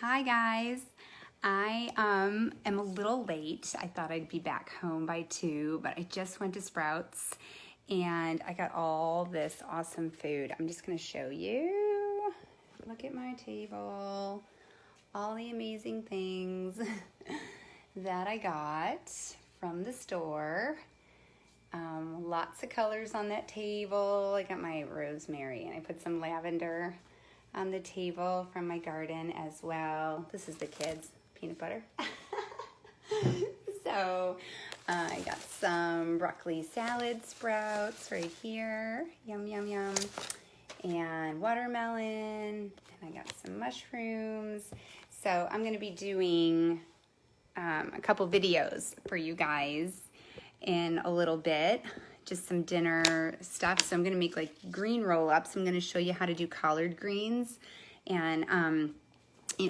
Hi guys, I am a little late. I thought I'd be back home by 2, but I just went to Sprouts and I got all this awesome food. I'm just gonna show you. Look at my table, all the amazing things that I got from the store. Lots of colors on that table. I got my rosemary and I put some lavender on the table from my garden as well. This is the kids' peanut butter. So I got some broccoli salad sprouts right here. Yum, yum, yum. And watermelon. And I got some mushrooms. So I'm going to be doing a couple videos for you guys in a little bit. Just some dinner stuff. So I'm going to make like green roll-ups. I'm going to show you how to do collard greens and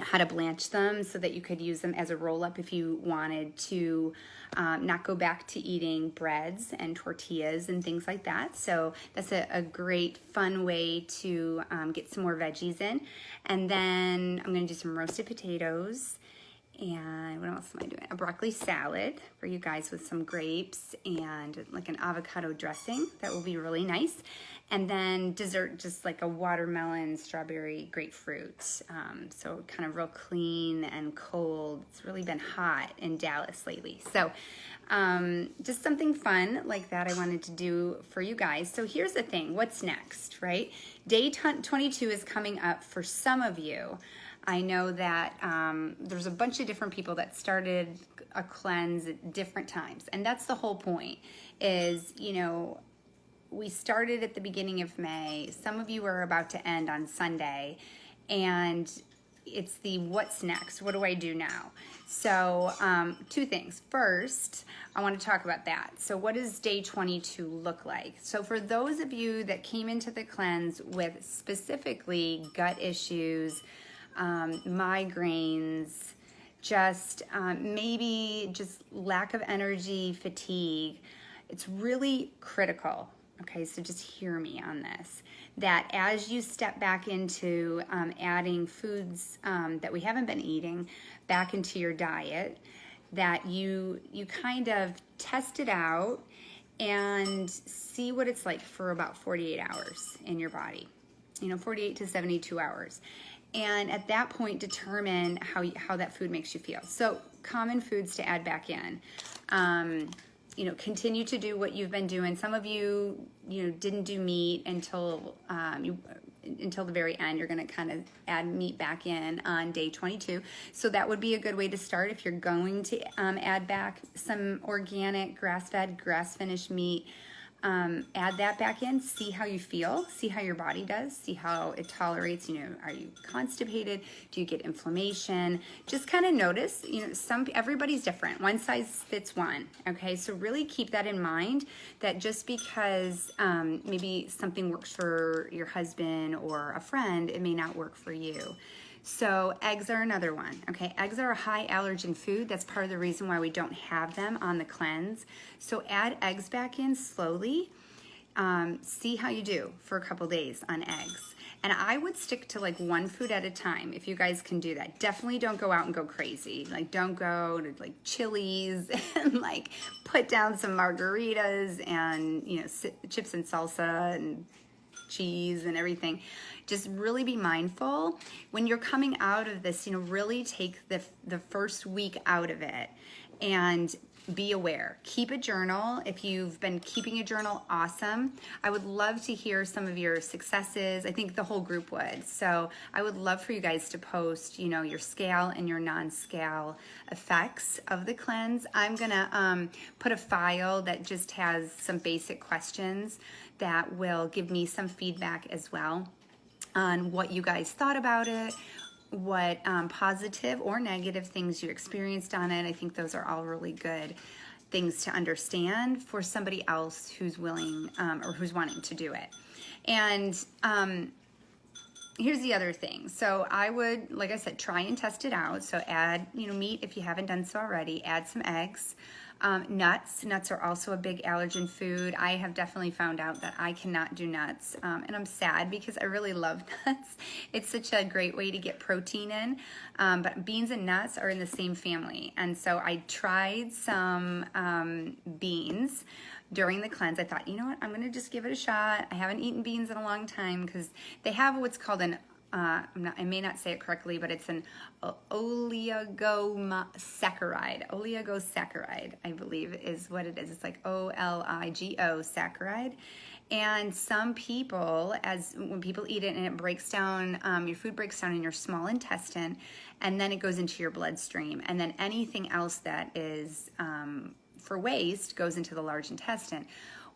how to blanch them so that you could use them as a roll-up if you wanted to not go back to eating breads and tortillas and things like that. So that's a great fun way to get some more veggies in. And then I'm going to do some roasted potatoes. And what else am I doing? A broccoli salad for you guys with some grapes and like an avocado dressing. That will be really nice. And then dessert, just like a watermelon, strawberry, grapefruit. So kind of real clean and cold. It's really been hot in Dallas lately. So just something fun like that I wanted to do for you guys. So here's the thing. What's next, right? Day 22 is coming up for some of you. I know that there's a bunch of different people that started a cleanse at different times. And that's the whole point is, you know, we started at the beginning of May. Some of you are about to end on Sunday. And it's the what's next? What do I do now? So two things. First, I want to talk about that. So what does day 22 look like? So for those of you that came into the cleanse with specifically gut issues, migraines, just maybe just lack of energy, fatigue, it's really critical. Okay, so just hear me on this, that as you step back into adding foods that we haven't been eating back into your diet, that you kind of test it out and see what it's like for about 48 hours in your body, 48 to 72 hours. And at that point, determine how that food makes you feel. So common foods to add back in. Continue to do what you've been doing. Some of you, didn't do meat until the very end. You're going to kind of add meat back in on day 22. So that would be a good way to start if you're going to add back some organic, grass-fed, grass-finished meat. Add that back in, see how you feel, see how your body does, see how it tolerates, are you constipated? Do you get inflammation? Just kind of notice, everybody's different. One size fits one, okay? So really keep that in mind that just because maybe something works for your husband or a friend, it may not work for you. So eggs are another one, okay? Eggs are a high allergen food. That's part of the reason why we don't have them on the cleanse. So add eggs back in slowly. See how you do for a couple days on eggs. And I would stick to like one food at a time if you guys can do that. Definitely don't go out and go crazy. Like don't go to like Chili's and like put down some margaritas and, chips and salsa and cheese and everything. Just really be mindful when you're coming out of this, really take the first week out of it and be aware. Keep a journal. If you've been keeping a journal, awesome. I would love to hear some of your successes. I think the whole group would. So I would love for you guys to post, your scale and your non-scale effects of the cleanse. I'm gonna put a file that just has some basic questions that will give me some feedback as well on what you guys thought about it, what positive or negative things you experienced on it. I think those are all really good things to understand for somebody else who's willing or who's wanting to do it. And here's the other thing. So I would, like I said, try and test it out. So add, meat if you haven't done so already. Add some eggs. Nuts are also a big allergen food. I have definitely found out that I cannot do nuts, and I'm sad because I really love nuts. It's such a great way to get protein in, but beans and nuts are in the same family. And so I tried some beans during the cleanse. I thought, you know what, I'm gonna just give it a shot. I haven't eaten beans in a long time because they have what's called an I may not say it correctly, but it's an oligosaccharide. Oligosaccharide, I believe, is what it is. It's like OLIGO saccharide. And some people, when people eat it and it breaks down, your food breaks down in your small intestine, and then it goes into your bloodstream. And then anything else that is for waste goes into the large intestine.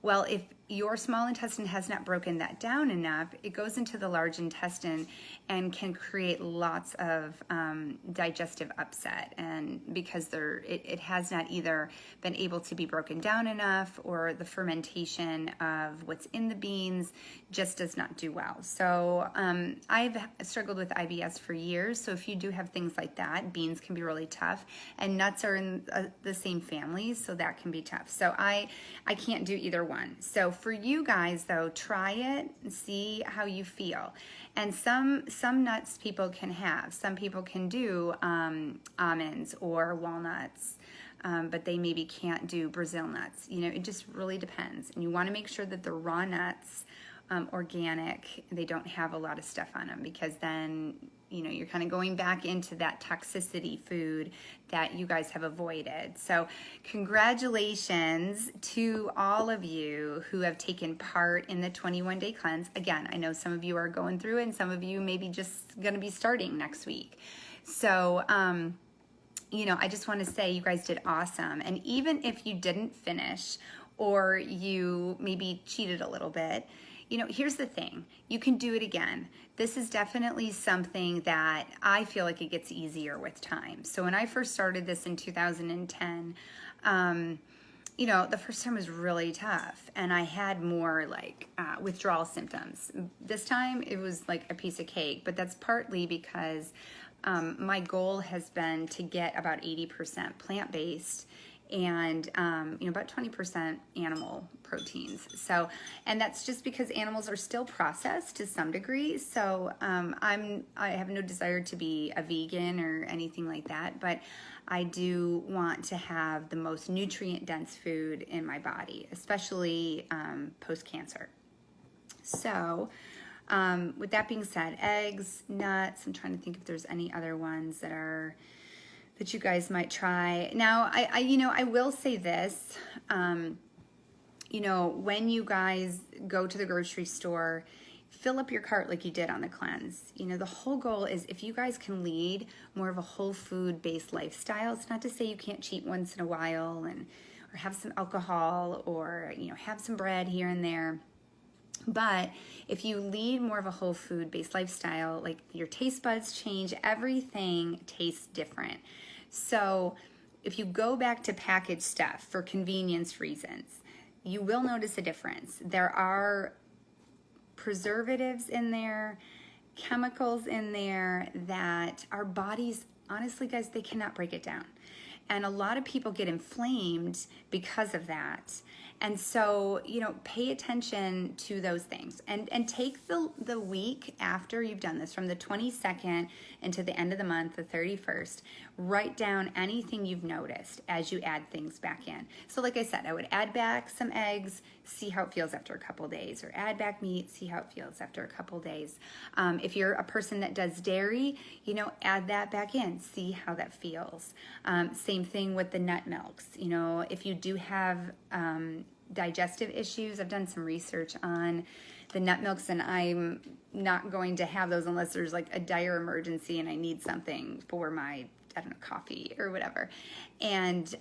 Well, if your small intestine has not broken that down enough, it goes into the large intestine and can create lots of digestive upset. And because it has not either been able to be broken down enough, or the fermentation of what's in the beans just does not do well. So I've struggled with IBS for years. So if you do have things like that, beans can be really tough, and nuts are in the same family, so that can be tough. So I can't do either one. So for you guys though, try it and see how you feel. And some nuts people can have. Some people can do almonds or walnuts, but they maybe can't do Brazil nuts. You know, it just really depends. And you want to make sure that the raw nuts, organic, they don't have a lot of stuff on them, because then, you know, you're kind of going back into that toxicity food that you guys have avoided. So congratulations to all of you who have taken part in the 21-day cleanse. Again, I know some of you are going through it, and some of you maybe just going to be starting next week. So, you know, I just want to say you guys did awesome. And even if you didn't finish, or you maybe cheated a little bit, you know, here's the thing, you can do it again. This is definitely something that I feel like it gets easier with time. So when I first started this in 2010, you know, the first time was really tough, and I had more like withdrawal symptoms. This time it was like a piece of cake, but that's partly because my goal has been to get about 80% plant-based and you know, about 20% animal proteins. So, and that's just because animals are still processed to some degree. So I have no desire to be a vegan or anything like that, but I do want to have the most nutrient dense food in my body, especially post-cancer. So with that being said, eggs, nuts, I'm trying to think if there's any other ones that you guys might try. Now, I will say this, you know, when you guys go to the grocery store, fill up your cart like you did on the cleanse. You know, the whole goal is, if you guys can lead more of a whole food based lifestyle, it's not to say you can't cheat once in a while or have some alcohol, or, you know, have some bread here and there. But if you lead more of a whole food based lifestyle, like, your taste buds change, everything tastes different. So if you go back to packaged stuff for convenience reasons, you will notice a difference. There are preservatives in there, chemicals in there that our bodies, honestly guys, they cannot break it down. And a lot of people get inflamed because of that. And so, you know, pay attention to those things, and take the week after you've done this, from the 22nd into the end of the month, the 31st, write down anything you've noticed as you add things back in. So like I said, I would add back some eggs, see how it feels after a couple days, or add back meat, see how it feels after a couple days. If you're a person that does dairy, you know, add that back in, see how that feels. Same thing with the nut milks. You know, if you do have digestive issues, I've done some research on the nut milks, and I'm not going to have those unless there's like a dire emergency and I need something for my, I don't know, coffee or whatever. And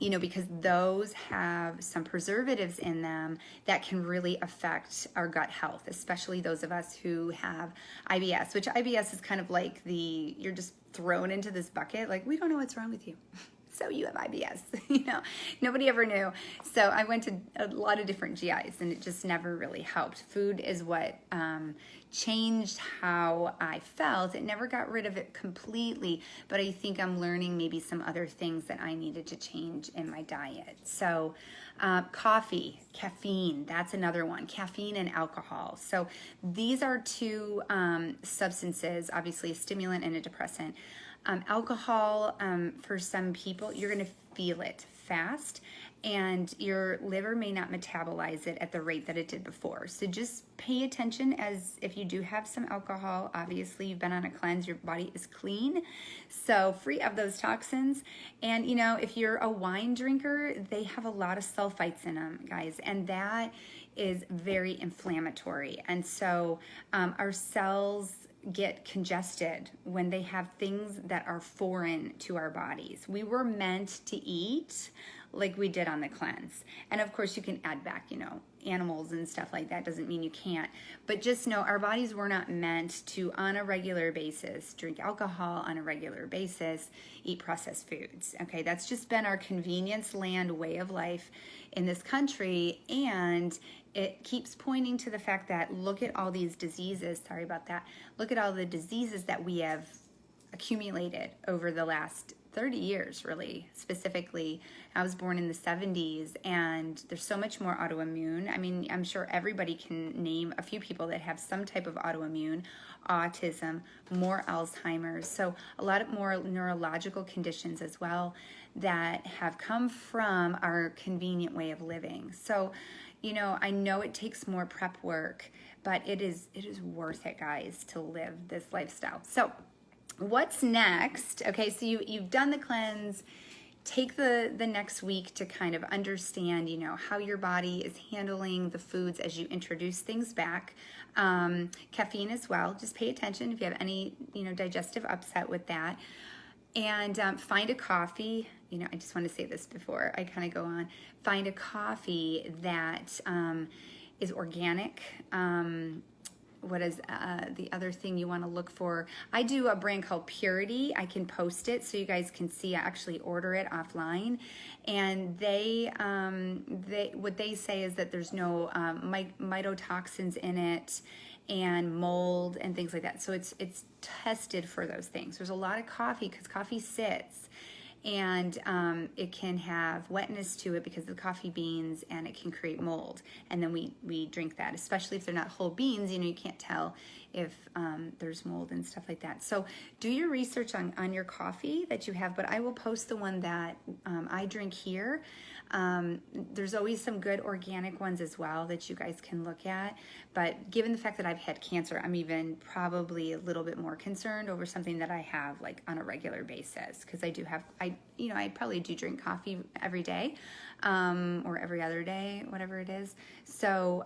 you know, because those have some preservatives in them that can really affect our gut health, especially those of us who have IBS, which IBS is kind of like you're just thrown into this bucket, like, we don't know what's wrong with you. so you have IBS. Nobody ever knew. So I went to a lot of different GIs, and it just never really helped. Food is what changed how I felt. It never got rid of it completely, but I think I'm learning maybe some other things that I needed to change in my diet. So coffee, caffeine, that's another one. Caffeine and alcohol. So these are two substances, obviously a stimulant and a depressant. Alcohol, for some people, you're going to feel it fast, and your liver may not metabolize it at the rate that it did before. So just pay attention, as if you do have some alcohol, obviously you've been on a cleanse, your body is clean, so free of those toxins. And if you're a wine drinker, they have a lot of sulfites in them, guys, and that is very inflammatory. And so our cells get congested when they have things that are foreign to our bodies. We were meant to eat like we did on the cleanse. And of course you can add back, animals and stuff like that. Doesn't mean you can't. But just know our bodies were not meant to, on a regular basis, drink alcohol on a regular basis, eat processed foods. Okay, that's just been our convenience land way of life in this country. And it keeps pointing to the fact that look at all these diseases. Sorry about that. Look at all the diseases that we have accumulated over the last 30 years, really, specifically. I was born in the 70s, and there's so much more autoimmune. I mean, I'm sure everybody can name a few people that have some type of autoimmune, autism, more Alzheimer's, so a lot of more neurological conditions as well that have come from our convenient way of living. So, I know it takes more prep work, but it is worth it, guys, to live this lifestyle. So what's next? Okay, so you've done the cleanse. Take the next week to kind of understand, how your body is handling the foods as you introduce things back. Caffeine as well. Just pay attention if you have any, digestive upset with that. And find a coffee. I just want to say this before I kind of go on. Find a coffee that is organic. What is the other thing you want to look for? I do a brand called Purity. I can post it so you guys can see. I actually order it offline, and they what they say is that there's no mycotoxins in it and mold and things like that. So it's tested for those things. There's a lot of coffee because coffee sits, and it can have wetness to it because of the coffee beans, and it can create mold. And then we drink that, especially if they're not whole beans. You can't tell if there's mold and stuff like that. So do your research on your coffee that you have, but I will post the one that I drink here. There's always some good organic ones as well that you guys can look at. But given the fact that I've had cancer, I'm even probably a little bit more concerned over something that I have like on a regular basis, because I probably do drink coffee every day, or every other day, whatever it is. So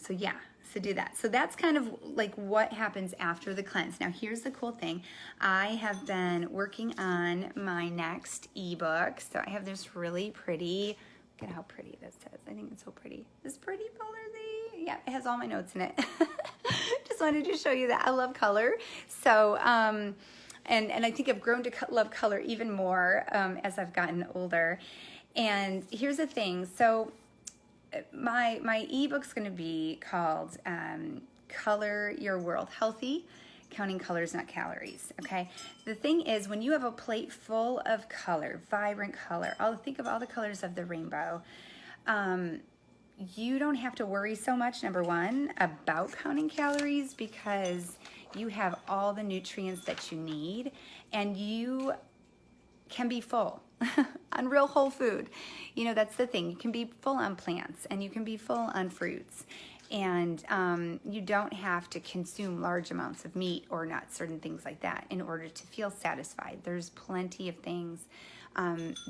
yeah. So do that. So that's kind of like what happens after the cleanse. Now here's the cool thing. I have been working on my next ebook. So I have this really pretty, look at how pretty this is. I think it's so pretty. This pretty color thing. Yeah, it has all my notes in it. Just wanted to show you that. I love color. So, and I think I've grown to love color even more as I've gotten older. And here's the thing. So my ebook's going to be called Color Your World Healthy, Counting Colors, Not Calories. Okay. The thing is, when you have a plate full of color, vibrant color, think of all the colors of the rainbow, you don't have to worry so much, number one, about counting calories, because you have all the nutrients that you need, and you can be full on real whole food. That's the thing. You can be full on plants, and you can be full on fruits, and you don't have to consume large amounts of meat or nuts, certain things like that, in order to feel satisfied. There's plenty of things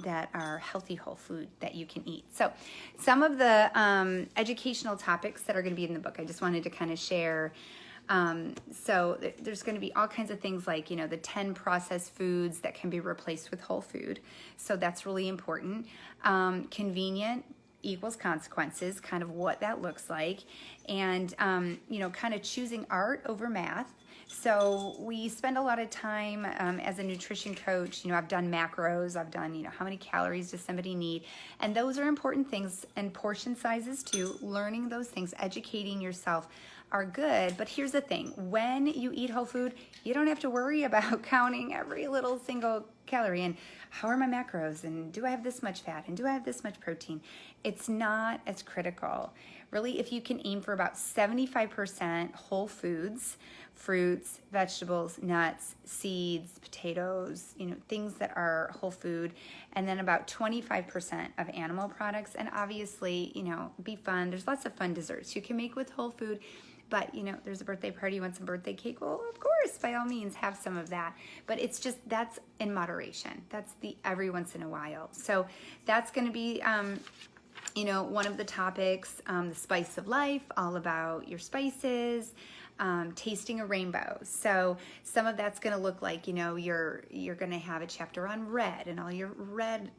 that are healthy whole food that you can eat. So some of the educational topics that are going to be in the book, I just wanted to kind of share. So there's going to be all kinds of things like, the 10 processed foods that can be replaced with whole food. So that's really important. Convenient, equals consequences, kind of what that looks like, and kind of choosing art over math. So we spend a lot of time as a nutrition coach. I've done macros, I've done, how many calories does somebody need? And those are important things, and portion sizes too. Learning those things, educating yourself are good. But here's the thing, when you eat whole food, you don't have to worry about counting every little single calorie and how are my macros and do I have this much fat and do I have this much protein? It's not as critical. Really, if you can aim for about 75% whole foods, fruits, vegetables, nuts, seeds, potatoes, things that are whole food, and then about 25% of animal products. And obviously, be fun. There's lots of fun desserts you can make with whole food. But, there's a birthday party, you want some birthday cake? Well, of course, by all means, have some of that. But it's just, that's in moderation. That's the every once in a while. So that's going to be, one of the topics, the spice of life, all about your spices, tasting a rainbow. So some of that's going to look like, you're going to have a chapter on red and all your red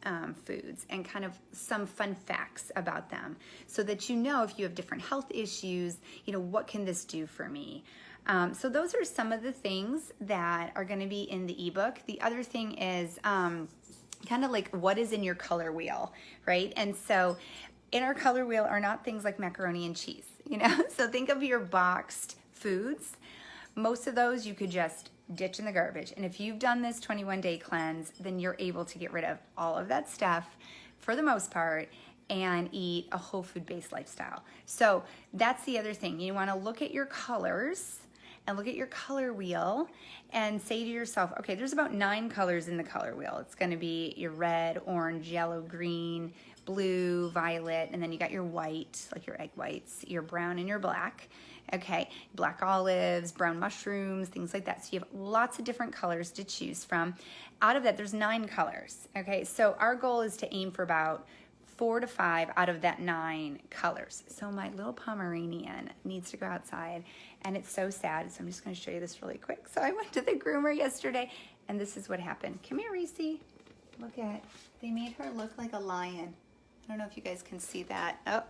foods and kind of some fun facts about them so that if you have different health issues, what can this do for me? So those are some of the things that are going to be in the ebook. The other thing is kind of like what is in your color wheel, right? And so in our color wheel are not things like macaroni and cheese, So think of your boxed foods. Most of those you could just ditch in the garbage. And if you've done this 21-day cleanse, then you're able to get rid of all of that stuff for the most part and eat a whole food-based lifestyle. So that's the other thing. You want to look at your colors and look at your color wheel and say to yourself, okay, there's about 9 colors in the color wheel. It's going to be your red, orange, yellow, green, blue, violet, and then you got your white, like your egg whites, your brown and your black. Okay, black olives, brown mushrooms, things like that. So you have lots of different colors to choose from. Out of that, there's 9 colors. Okay, so our goal is to aim for about 4 to 5 out of that 9 colors. So my little Pomeranian needs to go outside, and it's so sad. So I'm just going to show you this really quick. So I went to the groomer yesterday, and this is what happened. Come here, Reese. Look at, they made her look like a lion. I don't know if you guys can see that. Oh,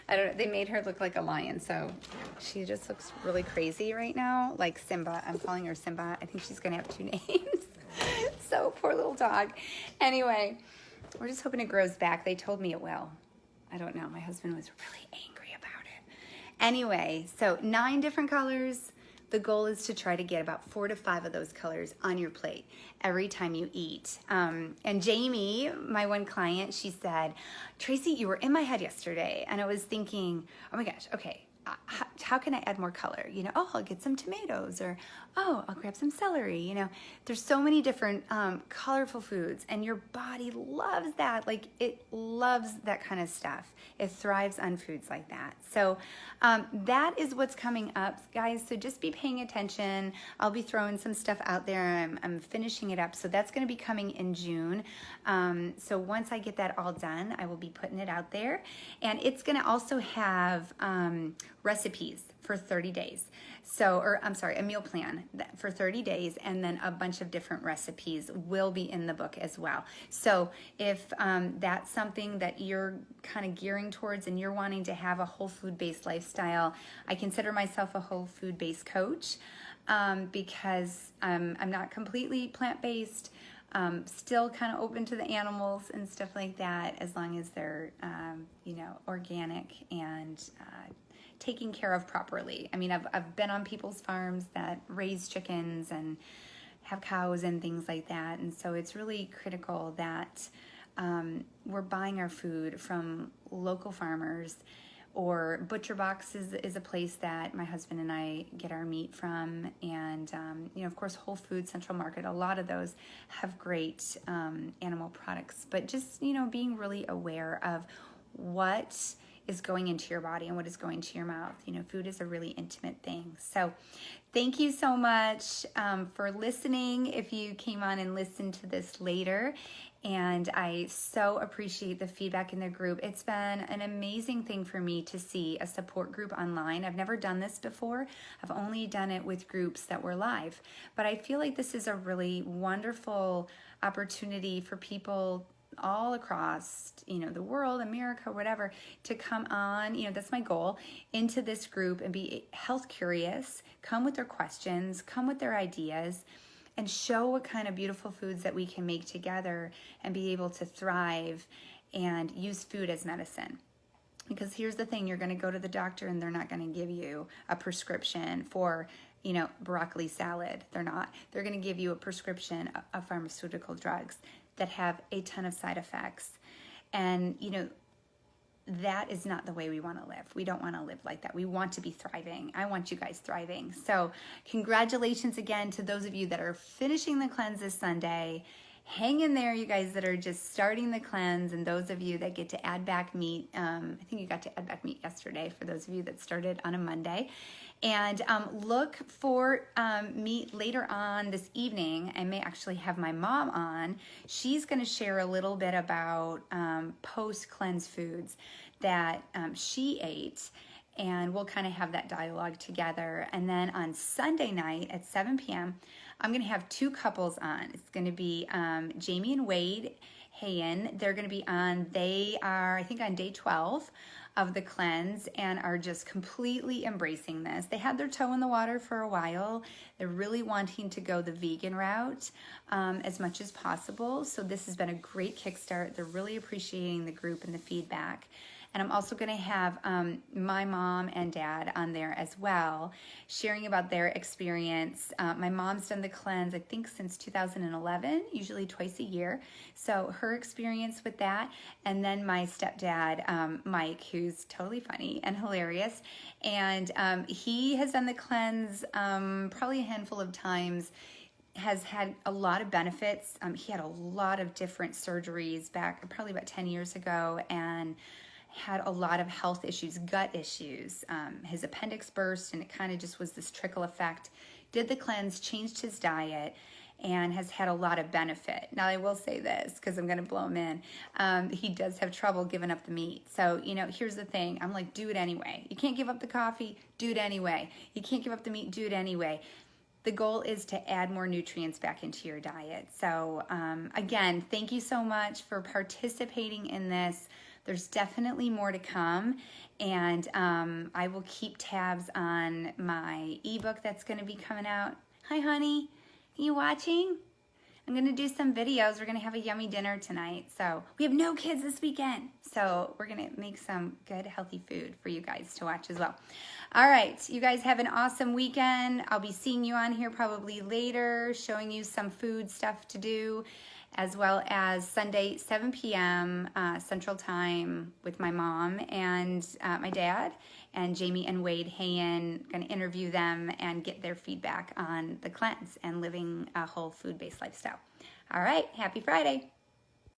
I don't know. They made her look like a lion. So she just looks really crazy right now. Like Simba. I'm calling her Simba. I think she's going to have 2 names. So poor little dog. Anyway, we're just hoping it grows back. They told me it will. I don't know. My husband was really angry about it. Anyway, so 9 different colors. The goal is to try to get about 4 to 5 of those colors on your plate every time you eat. And Jamie, my one client, she said, Tracy, you were in my head yesterday. And I was thinking, oh my gosh, okay, how can I add more color? I'll get some tomatoes, or, I'll grab some celery. There's so many different colorful foods, and your body loves that. Like, it loves that kind of stuff. It thrives on foods like that. So that is what's coming up, guys. So just be paying attention. I'll be throwing some stuff out there. I'm finishing it up. So that's going to be coming in June. So once I get that all done, I will be putting it out there. And it's going to also have recipes for 30 days. A meal plan for 30 days, and then a bunch of different recipes will be in the book as well. So if that's something that you're kind of gearing towards and you're wanting to have a whole food-based lifestyle, I consider myself a whole food-based coach because I'm not completely plant-based. Still kind of open to the animals and stuff like that, as long as they're, organic and taken care of properly. I mean, I've been on people's farms that raise chickens and have cows and things like that. And so it's really critical that we're buying our food from local farmers, or Butcher Box is a place that my husband and I get our meat from. And, of course, Whole Foods, Central Market, a lot of those have great animal products. But just, being really aware of what is going into your body and what is going to your mouth. Food is a really intimate thing. So thank you so much for listening if you came on and listened to this later. And I so appreciate the feedback in the group. It's been an amazing thing for me to see a support group online. I've never done this before. I've only done it with groups that were live. But I feel like this is a really wonderful opportunity for people all across, the world, America, whatever, to come on, that's my goal, into this group and be health curious, come with their questions, come with their ideas, and show what kind of beautiful foods that we can make together and be able to thrive and use food as medicine. Because here's the thing, you're going to go to the doctor and they're not going to give you a prescription for, broccoli salad. They're not. They're going to give you a prescription of pharmaceutical drugs that have a ton of side effects. And, that is not the way we want to live. We don't want to live like that. We want to be thriving. I want you guys thriving. So congratulations again to those of you that are finishing the cleanse this Sunday. Hang in there, you guys that are just starting the cleanse, and those of you that get to add back meat. I think you got to add back meat yesterday for those of you that started on a Monday. And look for meat later on this evening. I may actually have my mom on. She's going to share a little bit about post-cleanse foods that she ate, and we'll kind of have that dialogue together. And then on Sunday night at 7 p.m., I'm going to have two couples on. It's going to be Jamie and Wade Hayen. They're going to be on. They are, I think, on day 12 of the cleanse and are just completely embracing this. They had their toe in the water for a while. They're really wanting to go the vegan route as much as possible. So this has been a great kickstart. They're really appreciating the group and the feedback. And I'm also going to have my mom and dad on there as well, sharing about their experience. My mom's done the cleanse, I think, since 2011, usually twice a year. So her experience with that. And then my stepdad, Mike, who's totally funny and hilarious. And he has done the cleanse probably a handful of times, has had a lot of benefits. He had a lot of different surgeries back probably about 10 years ago, and had a lot of health issues, gut issues. His appendix burst, and it kind of just was this trickle effect. Did the cleanse, changed his diet, and has had a lot of benefit. Now, I will say this, because I'm going to blow him in. He does have trouble giving up the meat. So, here's the thing. I'm like, do it anyway. You can't give up the coffee, do it anyway. You can't give up the meat, do it anyway. The goal is to add more nutrients back into your diet. So, again, thank you so much for participating in this. There's definitely more to come, and I will keep tabs on my ebook that's going to be coming out. Hi, honey. Are you watching? I'm going to do some videos. We're going to have a yummy dinner tonight. So we have no kids this weekend, so we're going to make some good, healthy food for you guys to watch as well. All right. You guys have an awesome weekend. I'll be seeing you on here probably later, showing you some food stuff to do, as well as Sunday, 7 p.m. Central Time with my mom and my dad, and Jamie and Wade Hayen. Going to interview them and get their feedback on the cleanse and living a whole food-based lifestyle. All right, happy Friday.